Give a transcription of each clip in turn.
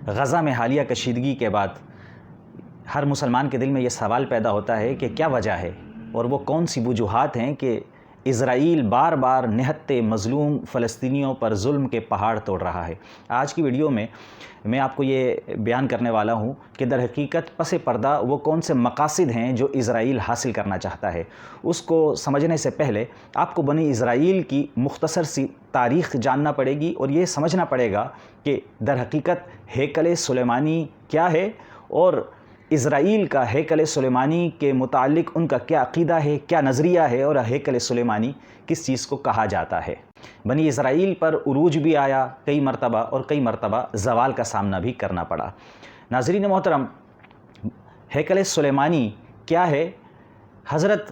غزہ میں حالیہ کشیدگی کے بعد ہر مسلمان کے دل میں یہ سوال پیدا ہوتا ہے کہ کیا وجہ ہے اور وہ کون سی وجوہات ہیں کہ اسرائیل بار بار نہتے مظلوم فلسطینیوں پر ظلم کے پہاڑ توڑ رہا ہے۔ آج کی ویڈیو میں میں آپ کو یہ بیان کرنے والا ہوں کہ در حقیقت پس پردہ وہ کون سے مقاصد ہیں جو اسرائیل حاصل کرنا چاہتا ہے۔ اس کو سمجھنے سے پہلے آپ کو بنی اسرائیل کی مختصر سی تاریخ جاننا پڑے گی اور یہ سمجھنا پڑے گا کہ در حقیقت ہیکل سلیمانی کیا ہے اور اسرائیل کا ہیکل سلیمانی کے متعلق ان کا کیا عقیدہ ہے، کیا نظریہ ہے اور ہیکل سلیمانی کس چیز کو کہا جاتا ہے۔ بنی اسرائیل پر عروج بھی آیا کئی مرتبہ اور کئی مرتبہ زوال کا سامنا بھی کرنا پڑا۔ ناظرین محترم، ہیکل سلیمانی کیا ہے؟ حضرت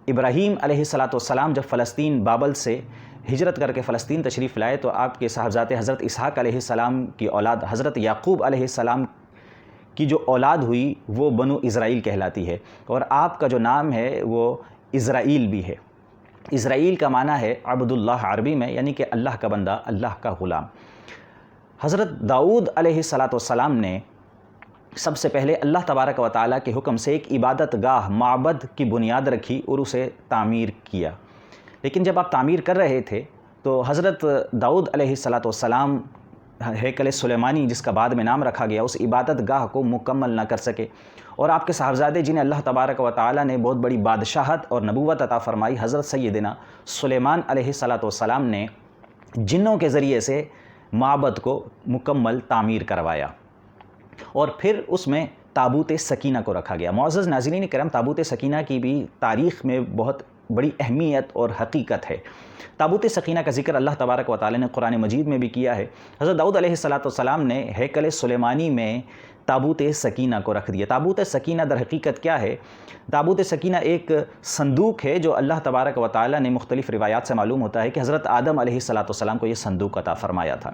ابراہیم علیہ السلام جب فلسطین بابل سے ہجرت کر کے فلسطین تشریف لائے تو آپ کے صاحبزادے حضرت اسحاق علیہ السلام کی اولاد حضرت یعقوب علیہ السلام کی جو اولاد ہوئی وہ بنو اسرائیل کہلاتی ہے، اور آپ کا جو نام ہے وہ اسرائیل بھی ہے۔ اسرائیل کا معنی ہے عبداللہ عربی میں، یعنی کہ اللہ کا بندہ، اللہ کا غلام۔ حضرت داؤد علیہ السلام نے سب سے پہلے اللہ تبارک و تعالیٰ کے حکم سے ایک عبادت گاہ معبد کی بنیاد رکھی اور اسے تعمیر کیا۔ لیکن جب آپ تعمیر کر رہے تھے تو حضرت داؤد علیہ السلام ہیکل سلیمانی جس کا بعد میں نام رکھا گیا اس عبادت گاہ کو مکمل نہ کر سکے، اور آپ کے صاحبزادے جنہیں اللہ تبارک و تعالیٰ نے بہت بڑی بادشاہت اور نبوت عطا فرمائی، حضرت سیدنا سلیمان علیہ السلام نے جنوں کے ذریعے سے معبد کو مکمل تعمیر کروایا اور پھر اس میں تابوت سکینہ کو رکھا گیا۔ معزز ناظرین کرام، تابوت سکینہ کی بھی تاریخ میں بہت بڑی اہمیت اور حقیقت ہے۔ تابوت سکینہ کا ذکر اللہ تبارک و تعالی نے قرآن مجید میں بھی کیا ہے۔ حضرت داؤد علیہ السلام نے ہیکل سلیمانی میں تابوت سکینہ کو رکھ دیا۔ تابوت سکینہ در حقیقت کیا ہے؟ تابوت سکینہ ایک صندوق ہے جو اللہ تبارک و تعالی نے مختلف روایات سے معلوم ہوتا ہے کہ حضرت آدم علیہ السلام کو یہ صندوق عطا فرمایا تھا۔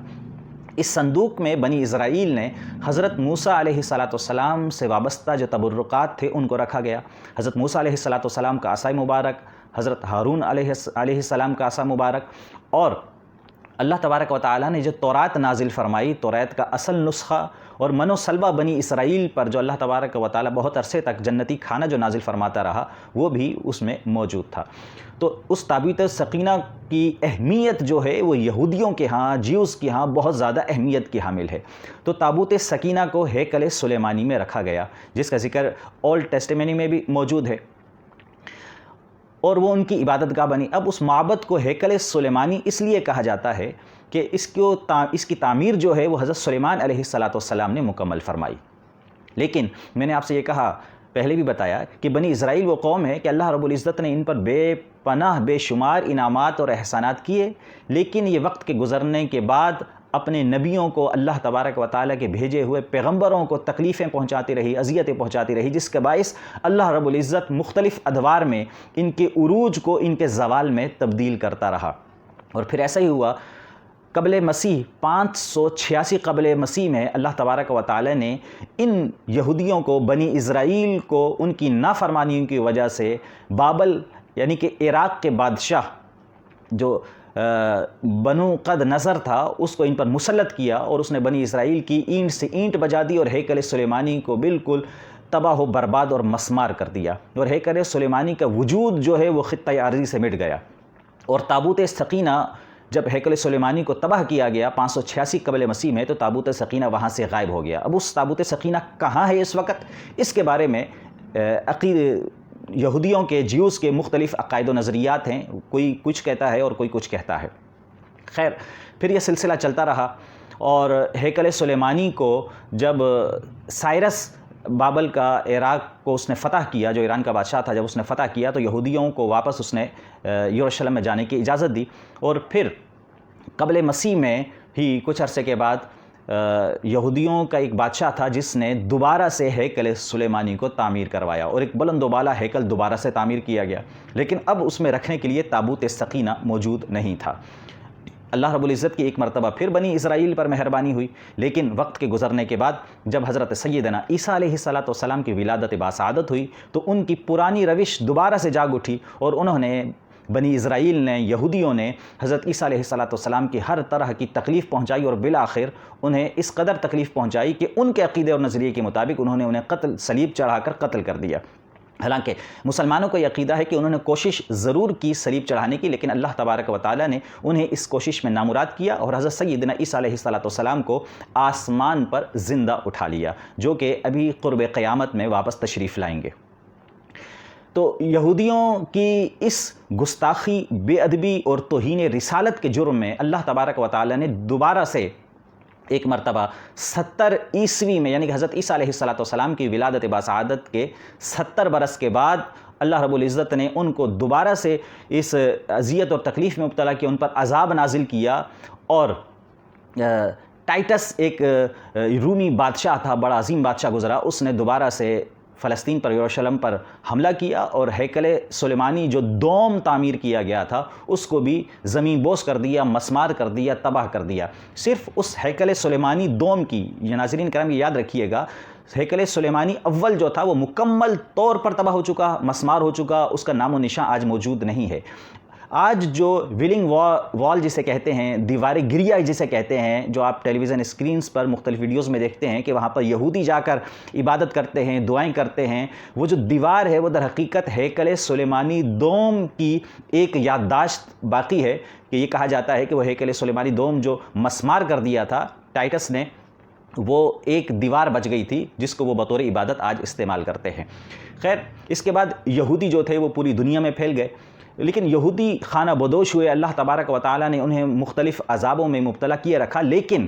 اس صندوق میں بنی اسرائیل نے حضرت موسیٰ علیہ السلام سے وابستہ جو تبرکات تھے ان کو رکھا گیا۔ حضرت موسیٰ علیہ السلام کا عصا مبارک، حضرت ہارون علیہ السلام کا عصا مبارک، اور اللہ تبارک و تعالیٰ نے جو تورات نازل فرمائی، تورات کا اصل نسخہ اور من و سلبہ بنی اسرائیل پر جو اللہ تبارک و تعالیٰ بہت عرصے تک جنتی کھانا جو نازل فرماتا رہا وہ بھی اس میں موجود تھا۔ تو اس تابوت سکینہ کی اہمیت جو ہے وہ یہودیوں کے ہاں، جیوز کے ہاں بہت زیادہ اہمیت کی حامل ہے۔ تو تابوت سکینہ کو ہیکل سلیمانی میں رکھا گیا جس کا ذکر اولڈ ٹیسٹمنی میں بھی موجود ہے، اور وہ ان کی عبادت گاہ بنی۔ اب اس معبد کو ہیکل سلیمانی اس لیے کہا جاتا ہے کہ اس کی تعمیر جو ہے وہ حضرت سلیمان علیہ السلام نے مکمل فرمائی۔ لیکن میں نے آپ سے یہ کہا، پہلے بھی بتایا کہ بنی اسرائیل وہ قوم ہے کہ اللہ رب العزت نے ان پر بے پناہ بے شمار انعامات اور احسانات کیے، لیکن یہ وقت کے گزرنے کے بعد اپنے نبیوں کو، اللہ تبارک و تعالیٰ کے بھیجے ہوئے پیغمبروں کو تکلیفیں پہنچاتی رہی، اذیتیں پہنچاتی رہی، جس کے باعث اللہ رب العزت مختلف ادوار میں ان کے عروج کو ان کے زوال میں تبدیل کرتا رہا۔ اور پھر ایسا ہی ہوا قبل مسیح 586 قبل مسیح میں اللہ تبارک و تعالی نے ان یہودیوں کو، بنی اسرائیل کو، ان کی نافرمانیوں کی وجہ سے بابل یعنی کہ عراق کے بادشاہ جو بنو قد نظر تھا اس کو ان پر مسلط کیا، اور اس نے بنی اسرائیل کی اینٹ سے اینٹ بجا دی اور ہیکل سلیمانی کو بالکل تباہ و برباد اور مسمار کر دیا، اور ہیکل سلیمانی کا وجود جو ہے وہ خطہ ارضی سے مٹ گیا۔ اور تابوت سکینہ جب ہیکل سلیمانی کو تباہ کیا گیا 586 قبل مسیح میں، تو تابوت سکینہ وہاں سے غائب ہو گیا۔ اب اس تابوت سکینہ کہاں ہے اس وقت؟ اس کے بارے میں یہودیوں کے، جیوز کے مختلف عقائد و نظریات ہیں، کوئی کچھ کہتا ہے اور کوئی کچھ کہتا ہے۔ خیر، پھر یہ سلسلہ چلتا رہا، اور ہیکل سلیمانی کو جب سائرس بابل کا عراق کو اس نے فتح کیا، جو ایران کا بادشاہ تھا، جب اس نے فتح کیا تو یہودیوں کو واپس اس نے یروشلم میں جانے کی اجازت دی، اور پھر قبل مسیح میں ہی کچھ عرصے کے بعد یہودیوں کا ایک بادشاہ تھا جس نے دوبارہ سے ہیکل سلیمانی کو تعمیر کروایا، اور ایک بلند و بالا ہیکل دوبارہ سے تعمیر کیا گیا، لیکن اب اس میں رکھنے کے لیے تابوت سکینہ موجود نہیں تھا۔ اللہ رب العزت کی ایک مرتبہ پھر بنی اسرائیل پر مہربانی ہوئی، لیکن وقت کے گزرنے کے بعد جب حضرت سیدنا عیسیٰ علیہ السلام کی ولادت باسعادت ہوئی تو ان کی پرانی روش دوبارہ سے جاگ اٹھی، اور انہوں نے بنی اسرائیل نے، یہودیوں نے حضرت عیسیٰ علیہ السلام کی ہر طرح کی تکلیف پہنچائی اور بالآخر انہیں اس قدر تکلیف پہنچائی کہ ان کے عقیدے اور نظریے کے مطابق انہوں نے انہیں صلیب چڑھا کر قتل کر دیا۔ حالانکہ مسلمانوں کو یہ عقیدہ ہے کہ انہوں نے کوشش ضرور کی صلیب چڑھانے کی، لیکن اللہ تبارک و تعالیٰ نے انہیں اس کوشش میں نامراد کیا اور حضرت سیدنا عیسیٰ علیہ السلام کو آسمان پر زندہ اٹھا لیا، جو کہ ابھی قرب قیامت میں واپس تشریف لائیں گے۔ تو یہودیوں کی اس گستاخی، بے ادبی اور توہین رسالت کے جرم میں اللہ تبارک و تعالیٰ نے دوبارہ سے ایک مرتبہ 70 عیسوی میں، یعنی کہ حضرت عیسیٰ علیہ السلام کی ولادت باسعادت کے 70 برس کے بعد اللہ رب العزت نے ان کو دوبارہ سے اس اذیت اور تکلیف میں مبتلا کیا، ان پر عذاب نازل کیا، اور ٹائٹس ایک رومی بادشاہ تھا، بڑا عظیم بادشاہ گزرا، اس نے دوبارہ سے فلسطین پر، یروشلم پر حملہ کیا اور ہیکل سلیمانی جو دوم تعمیر کیا گیا تھا اس کو بھی زمین بوس کر دیا، مسمار کر دیا، تباہ کر دیا۔ صرف اس ہیکل سلیمانی دوم کی، یہ ناظرین کرام یہ یاد رکھیے گا، ہیکل سلیمانی اول جو تھا وہ مکمل طور پر تباہ ہو چکا، مسمار ہو چکا، اس کا نام و نشان آج موجود نہیں ہے۔ آج جو ویلنگ وال جسے کہتے ہیں، دیوار گریا جسے کہتے ہیں، جو آپ ٹیلی ویژن اسکرینز پر مختلف ویڈیوز میں دیکھتے ہیں کہ وہاں پر یہودی جا کر عبادت کرتے ہیں، دعائیں کرتے ہیں، وہ جو دیوار ہے وہ در حقیقت ہیکل سلیمانی دوم کی ایک یادداشت باقی ہے، کہ یہ کہا جاتا ہے کہ وہ ہیکل سلیمانی دوم جو مسمار کر دیا تھا ٹائٹس نے، وہ ایک دیوار بچ گئی تھی جس کو وہ بطور عبادت آج استعمال کرتے ہیں۔ خیر، اس کے بعد یہودی جو تھے وہ پوری دنیا میں پھیل گئے، لیکن یہودی خانہ بدوش ہوئے، اللہ تبارک و تعالیٰ نے انہیں مختلف عذابوں میں مبتلا کیے رکھا، لیکن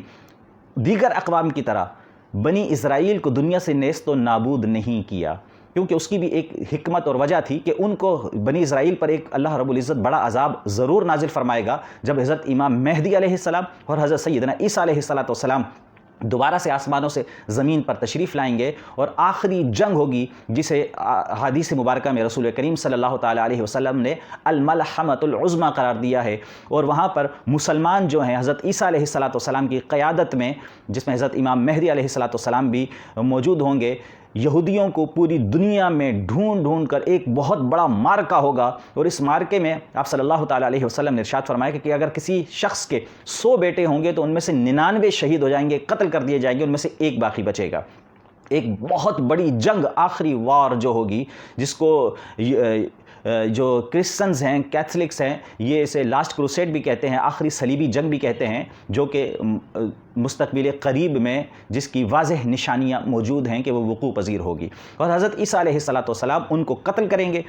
دیگر اقوام کی طرح بنی اسرائیل کو دنیا سے نیست و نابود نہیں کیا، کیونکہ اس کی بھی ایک حکمت اور وجہ تھی کہ ان کو، بنی اسرائیل پر ایک اللہ رب العزت بڑا عذاب ضرور نازل فرمائے گا جب حضرت امام مہدی علیہ السلام اور حضرت سیدنا عیسیٰ علیہ السلام دوبارہ سے آسمانوں سے زمین پر تشریف لائیں گے، اور آخری جنگ ہوگی جسے حدیث مبارکہ میں رسول کریم صلی اللہ تعالیٰ علیہ وسلم نے الملحمۃ العظمیٰ قرار دیا ہے، اور وہاں پر مسلمان جو ہیں حضرت عیسیٰ علیہ السلام کی قیادت میں، جس میں حضرت امام مہدی علیہ السلام بھی موجود ہوں گے، یہودیوں کو پوری دنیا میں ڈھونڈ کر ایک بہت بڑا مارکا ہوگا، اور اس مارکے میں آپ صلی اللہ تعالیٰ علیہ وسلم نے ارشاد فرمایا کہ اگر کسی شخص کے 100 بیٹے ہوں گے تو ان میں سے 99 شہید ہو جائیں گے، قتل کر دیے جائیں گے، ان میں سے ایک باقی بچے گا۔ ایک بہت بڑی جنگ، آخری وار جو ہوگی، جس کو جو کرسچنز ہیں، کیتھلکس ہیں، یہ اسے لاسٹ کروسیڈ بھی کہتے ہیں، آخری صلیبی جنگ بھی کہتے ہیں، جو کہ مستقبل قریب میں جس کی واضح نشانیاں موجود ہیں کہ وہ وقوع پذیر ہوگی، اور حضرت عیسیٰ علیہ السلام ان کو قتل کریں گے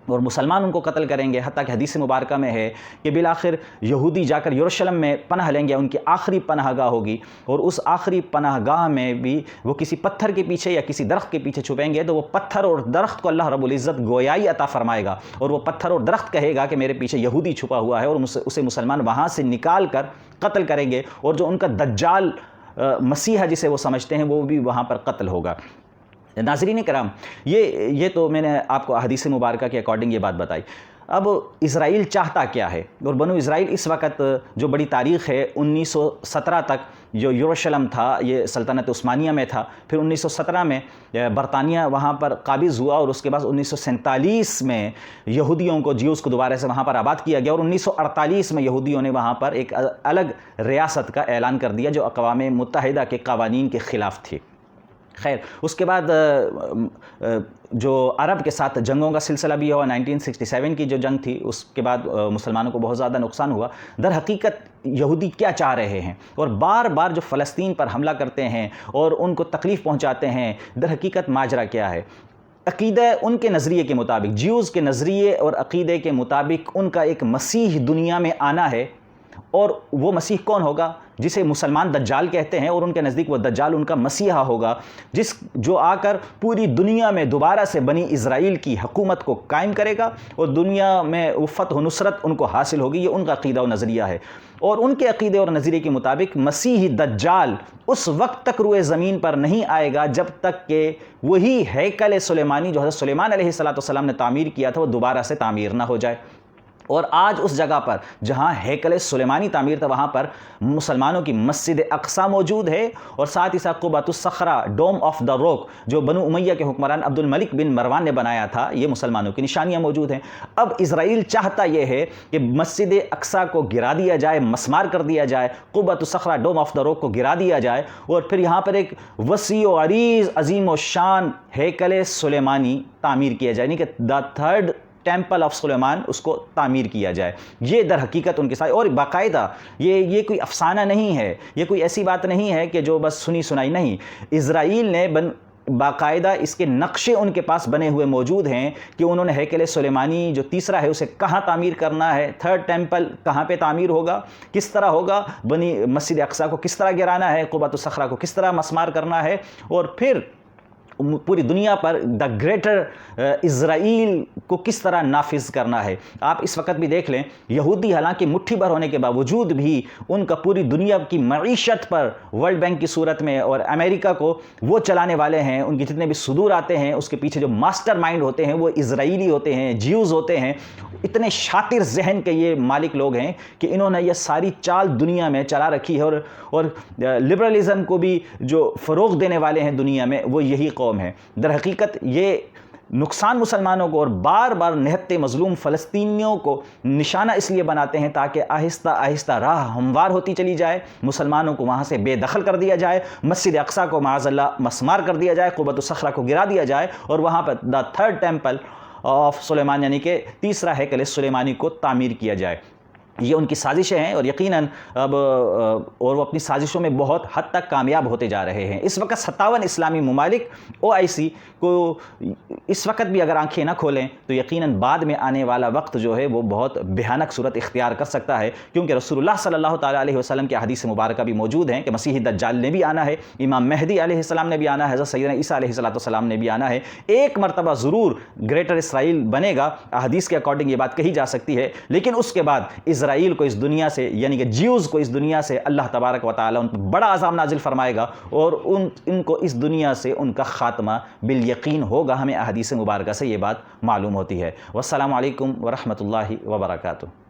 اور مسلمان ان کو قتل کریں گے، حتیٰ کہ حدیث مبارکہ میں ہے کہ بالآخر یہودی جا کر یروشلم میں پناہ لیں گے، ان کی آخری پناہ گاہ ہوگی، اور اس آخری پناہ گاہ میں بھی وہ کسی پتھر کے پیچھے یا کسی درخت کے پیچھے چھپیں گے، تو وہ پتھر اور درخت کو اللہ رب العزت گویائی عطا فرمائے گا، اور وہ پتھر اور درخت کہے گا کہ میرے پیچھے یہودی چھپا ہوا ہے، اور اسے مسلمان وہاں سے نکال کر قتل کریں گے، اور جو ان کا دجال مسیح جسے وہ سمجھتے ہیں وہ بھی وہاں پر قتل ہوگا۔ ناظرین کرام، یہ تو میں نے آپ کو حدیث مبارکہ کے اکارڈنگ یہ بات بتائی۔ اب اسرائیل چاہتا کیا ہے، اور بنو اسرائیل اس وقت جو بڑی تاریخ ہے 1917 تک جو یروشلم تھا یہ سلطنت عثمانیہ میں تھا، پھر 1917 میں برطانیہ وہاں پر قابض ہوا، اور اس کے بعد 1947 میں یہودیوں کو، جیوز کو دوبارہ سے وہاں پر آباد کیا گیا، اور 1948 میں یہودیوں نے وہاں پر ایک الگ ریاست کا اعلان کر دیا جو اقوام متحدہ کے قوانین کے خلاف تھی۔ خیر، اس کے بعد جو عرب کے ساتھ جنگوں کا سلسلہ بھی ہوا، 1967 کی جو جنگ تھی، اس کے بعد مسلمانوں کو بہت زیادہ نقصان ہوا۔ در حقیقت یہودی کیا چاہ رہے ہیں، اور بار بار جو فلسطین پر حملہ کرتے ہیں اور ان کو تکلیف پہنچاتے ہیں، در حقیقت ماجرا کیا ہے؟ عقیدہ ان کے نظریے کے مطابق، جیوز کے نظریے اور عقیدے کے مطابق ان کا ایک مسیح دنیا میں آنا ہے، اور وہ مسیح کون ہوگا؟ جسے مسلمان دجال کہتے ہیں، اور ان کے نزدیک وہ دجال ان کا مسیحا ہوگا، جو آ کر پوری دنیا میں دوبارہ سے بنی اسرائیل کی حکومت کو قائم کرے گا، اور دنیا میں فتح و نصرت ان کو حاصل ہوگی۔ یہ ان کا عقیدہ و نظریہ ہے، اور ان کے عقیدے اور نظریے کے مطابق مسیح دجال اس وقت تک روئے زمین پر نہیں آئے گا جب تک کہ وہی ہیکل سلیمانی جو حضرت سلیمان علیہ السلام نے تعمیر کیا تھا وہ دوبارہ سے تعمیر نہ ہو جائے۔ اور آج اس جگہ پر جہاں ہیکل سلیمانی تعمیر تھا وہاں پر مسلمانوں کی مسجد اقصی موجود ہے، اور ساتھ ہی ساتھ قبۃ الصخرہ ڈوم آف دا روک جو بنو امیہ کے حکمران عبد الملک بن مروان نے بنایا تھا، یہ مسلمانوں کی نشانیاں موجود ہیں۔ اب اسرائیل چاہتا یہ ہے کہ مسجد اقصی کو گرا دیا جائے، مسمار کر دیا جائے، قبۃ الصخرہ ڈوم آف دا روک کو گرا دیا جائے، اور پھر یہاں پر ایک وسیع و عریض عظیم و شان ہیکل سلیمانی تعمیر کیا جائے، یعنی کہ دا تھرڈ ٹیمپل آف سلیمان اس کو تعمیر کیا جائے۔ یہ در حقیقت ان کے ساتھ، اور باقاعدہ یہ کوئی افسانہ نہیں ہے، یہ کوئی ایسی بات نہیں ہے کہ جو بس سنی سنائی نہیں، اسرائیل نے باقاعدہ اس کے نقشے ان کے پاس بنے ہوئے موجود ہیں کہ انہوں نے ہیکل سلیمانی جو تیسرا ہے اسے کہاں تعمیر کرنا ہے، تھرڈ ٹیمپل کہاں پہ تعمیر ہوگا، کس طرح ہوگا، بنی مسجد اقصی کو کس طرح گرانا ہے، قبۃ الصخرہ کو کس طرح مسمار کرنا ہے، اور پھر پوری دنیا پر دا گریٹر اسرائیل کو کس طرح نافذ کرنا ہے۔ آپ اس وقت بھی دیکھ لیں، یہودی حالانکہ مٹھی بھر ہونے کے باوجود بھی ان کا پوری دنیا کی معیشت پر ورلڈ بینک کی صورت میں اور امریکہ کو وہ چلانے والے ہیں، ان کے جتنے بھی صدور آتے ہیں اس کے پیچھے جو ماسٹر مائنڈ ہوتے ہیں وہ اسرائیلی ہوتے ہیں، جیوز ہوتے ہیں۔ اتنے شاطر ذہن کے یہ مالک لوگ ہیں کہ انہوں نے یہ ساری چال دنیا میں چلا رکھی ہے، اور لبرلزم کو بھی جو فروغ دینے والے ہیں دنیا میں وہ یہی قوم ہے۔ در حقیقت یہ نقصان مسلمانوں کو اور بار بار نہتے مظلوم فلسطینیوں کو نشانہ اس لیے بناتے ہیں تاکہ آہستہ آہستہ راہ ہموار ہوتی چلی جائے، مسلمانوں کو وہاں سے بے دخل کر دیا جائے، مسجد اقصی کو معاذ اللہ مسمار کر دیا جائے، قبۃ الصخرہ کو گرا دیا جائے، اور وہاں پر دا تھرڈ ٹیمپل آف سلیمان یعنی کہ تیسرا ہیکل سلیمانی کو تعمیر کیا جائے۔ یہ ان کی سازشیں ہیں، اور یقیناً اب اور وہ اپنی سازشوں میں بہت حد تک کامیاب ہوتے جا رہے ہیں۔ اس وقت 57 اسلامی ممالک OIC کو اس وقت بھی اگر آنکھیں نہ کھولیں تو یقیناً بعد میں آنے والا وقت جو ہے وہ بہت بھیانک صورت اختیار کر سکتا ہے، کیونکہ رسول اللہ صلی اللہ تعالیٰ علیہ وسلم کی حدیث مبارکہ بھی موجود ہیں کہ مسیح دجال نے بھی آنا ہے، امام مہدی علیہ السلام نے بھی آنا ہے، حضرت سیدنا عیسیٰ علیہ السلام نے بھی آنا ہے۔ ایک مرتبہ ضرور گریٹر اسرائیل بنے گا، احادیث کے اکارڈنگ یہ بات کہی جا سکتی ہے، لیکن اس کے بعد اسرائیل کو اس دنیا سے یعنی کہ جیوز کو اس دنیا سے اللہ تبارک و تعالیٰ ان پر بڑا عذاب نازل فرمائے گا، اور ان کو اس دنیا سے ان کا خاتمہ بالیقین ہوگا۔ ہمیں احادیث مبارکہ سے یہ بات معلوم ہوتی ہے۔ والسلام علیکم ورحمۃ اللہ وبرکاتہ۔